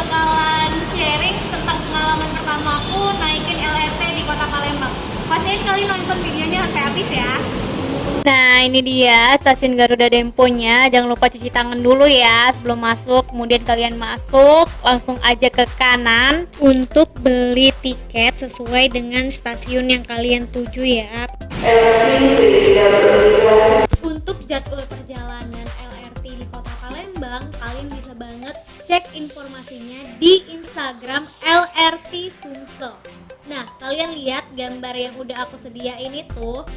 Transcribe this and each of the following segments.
bakalan sharing tentang pengalaman pertamaku naikin LRT di kota Palembang. Pastiin kalian nonton videonya sampai habis ya. Nah, ini dia stasiun Garuda Demponya. Jangan lupa cuci tangan dulu ya sebelum masuk. Kemudian kalian masuk, langsung aja ke kanan untuk beli tiket sesuai dengan stasiun yang kalian tuju ya. Untuk jadwal perjalanan LRT di Kota Palembang, kalian bisa banget cek informasinya di Instagram LRT Sumsel. Nah, kalian lihat gambar yang udah aku sediain itu.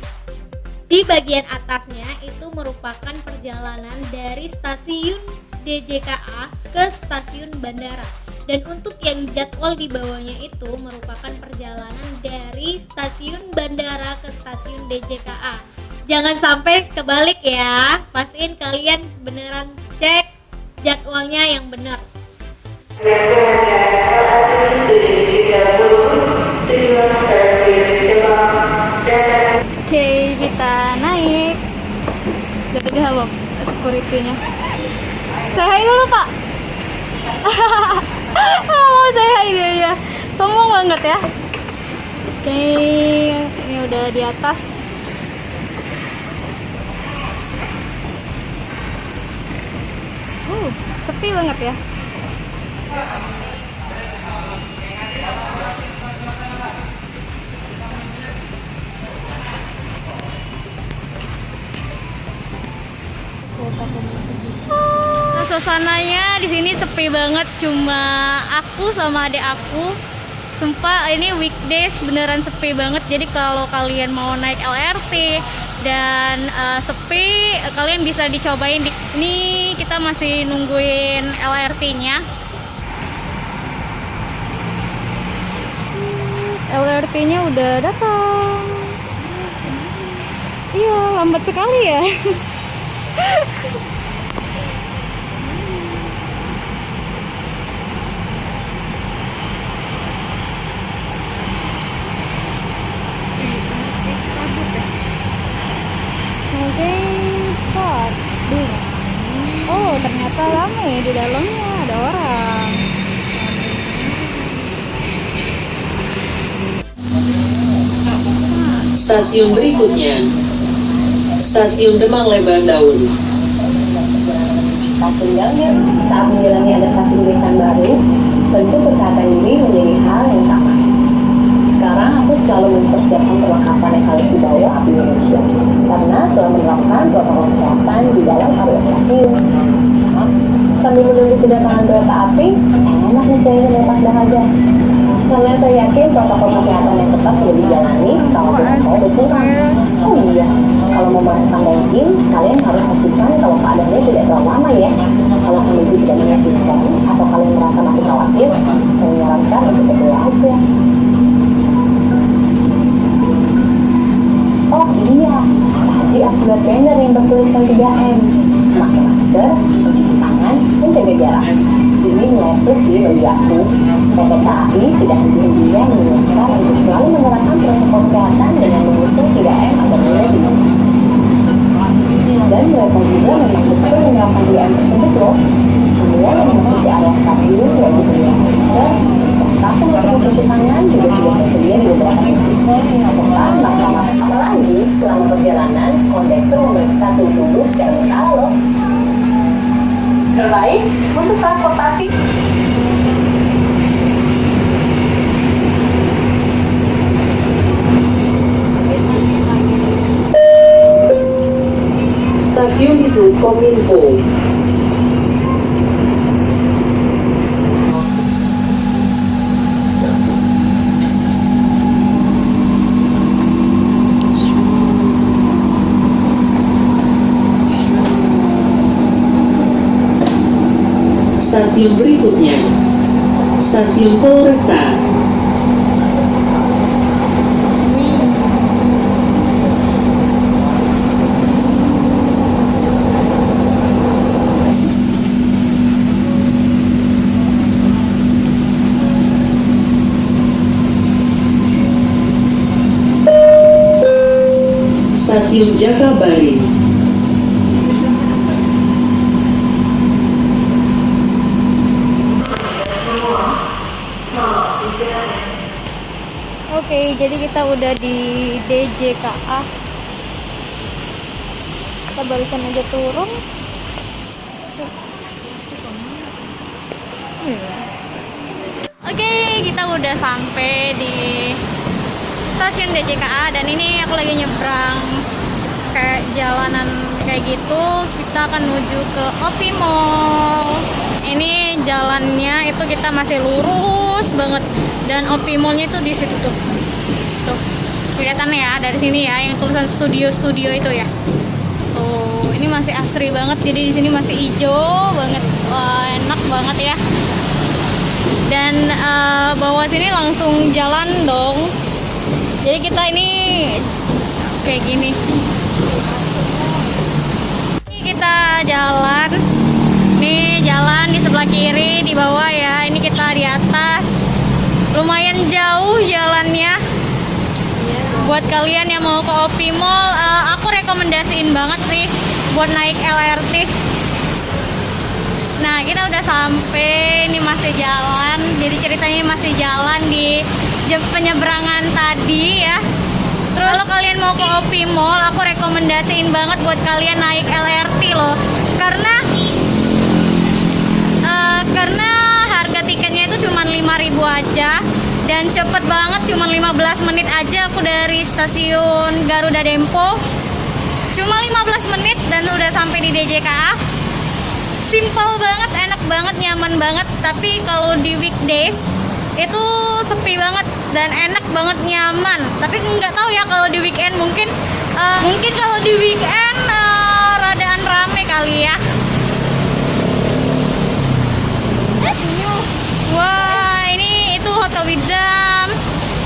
Di bagian atasnya itu merupakan perjalanan dari stasiun DJKA ke stasiun bandara. Dan untuk yang jadwal di bawahnya itu merupakan perjalanan dari stasiun bandara ke stasiun DJKA. Jangan sampai kebalik ya. Pastiin kalian beneran cek jadwalnya yang benar. Oke, kita naik. Udah belum security-nya? Say hi dulu, Pak. Oh, say hi dia. Sombong banget ya. Oke, ini udah di atas. Sepi banget ya. Nah, suasananya di sini sepi banget, cuma aku sama adik aku. Sumpah ini weekdays beneran sepi banget. Jadi kalau kalian mau naik LRT dan sepi, kalian bisa dicobain ini. Kita masih nungguin LRT-nya. LRT-nya udah datang. Iya, lambat sekali ya. Oke, start. Oh, ternyata ramai di dalamnya, ada orang. Stasiun berikutnya, Stasiun Demang Leban Daun. Stasiun Gambir saat menjalani adaptasi kebiasaan baru, tentu kesehatan diri menjadi hal yang sama. Sekarang aku selalu mempersiapkan perlengkapan yang harus dibawa di Indonesia, karena telah menerapkan protokol kesehatan di dalam area stasiun. Sambil menunggu kedatangan kereta api, enak nih saya melepas dahaga. Karena saya yakin protokol kesehatan yang ketat sudah dijalani kalau tidak mau berkurang. Oh iya, kalau mau merasakan banking, kalian harus pastikan kalau keadaannya tidak terlalu lama ya. Kalau kondisi tidak menyakitkan atau kalian merasa masih khawatir, saya menyarankan untuk berdoa aja. Oh iya, tadi aku lihat banner yang bertuliskan 3M. Pakai masker, mencuci tangan, menjaga jarak. Ini melepus di bagi aku. PT KAI tidak henti-hentinya mengingatkan untuk selalu menerapkan protokol kesehatan dengan mengusung 3M agar mulai dimulai. Dan mereka juga memang betul menerapkan 3M tersebut loh. Semua yang memasuki area stasiun wajib menggunakan masker. Stasiun untuk mencuci tangan juga sudah tersedia di beberapa titik. Serta apalagi selama perjalanan, kondektur memeriksa suhu tubuh secara berkala loh. Terbaik untuk transportasi. Stasiun di Kominfo. Stasiun berikutnya, Stasiun Polresta. Stasiun Jakabaring. jadi kita udah di DJKA. Kita barusan aja turun. Oke, kita udah sampai di stasiun DJKA dan ini aku lagi nyebrang kayak jalanan kayak gitu. Kita akan menuju ke Opi Mall. Ini jalannya itu kita masih lurus banget dan Opi Mall-nya itu di situ tuh. Tuh, kelihatan ya dari sini ya yang tulisan studio itu ya. Tuh, ini masih asri banget. Jadi di sini masih hijau banget. Wah, enak banget ya. Dan bawah sini langsung jalan dong. Jadi kita ini kayak gini. Ini kita jalan. Nih jalan di sebelah kiri, di bawah ya. Ini kita di atas. Lumayan jauh jalannya. Buat kalian yang mau ke Opi Mall, aku rekomendasiin banget sih buat naik LRT. Nah, kita udah sampai, ini masih jalan. Jadi ceritanya masih jalan di penyeberangan tadi ya. Terus kalau kalian mau ke Opi Mall, aku rekomendasiin banget buat kalian naik LRT loh. Karena harga tiketnya itu cuma 5.000 aja dan cepet banget, cuma 15 menit aja aku dari stasiun Garuda Dempo. Cuma 15 menit dan udah sampai di DJKA. Simple banget, enak banget, nyaman banget. Tapi kalau di weekdays itu sepi banget dan enak banget, nyaman. Tapi nggak tahu ya kalau di weekend mungkin kalau di weekend radaan rame kali ya. Wah, ini itu Hotel Widam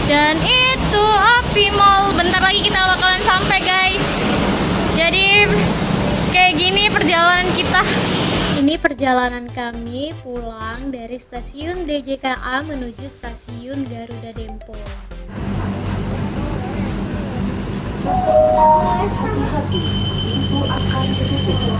dan itu Opi Mall. Bentar lagi kita bakalan sampai guys. Jadi kayak gini perjalanan kita. Ini perjalanan kami pulang dari stasiun DJKA menuju stasiun Garuda Dempo. Hati-hati, pintu akan ditutup.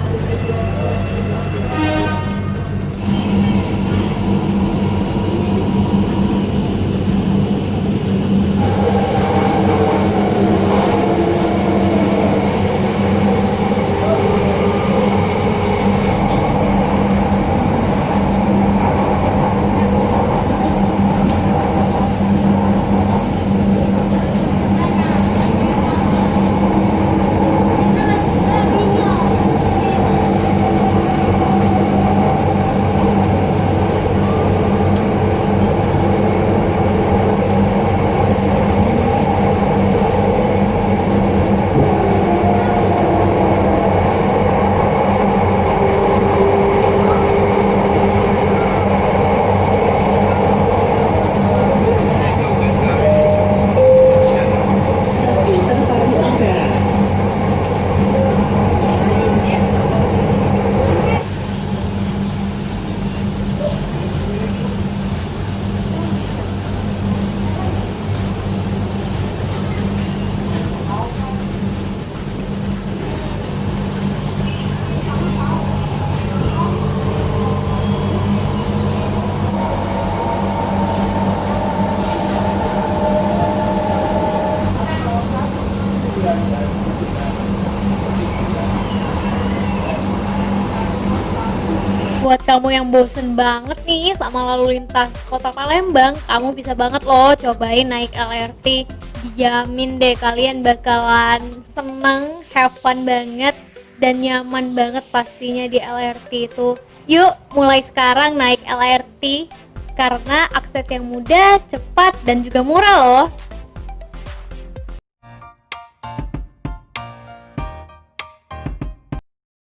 Buat kamu yang bosen banget nih sama lalu lintas kota Palembang, kamu bisa banget loh cobain naik LRT. Dijamin deh kalian bakalan seneng, have fun banget, dan nyaman banget pastinya di LRT itu. Yuk mulai sekarang naik LRT karena akses yang mudah, cepat, dan juga murah loh.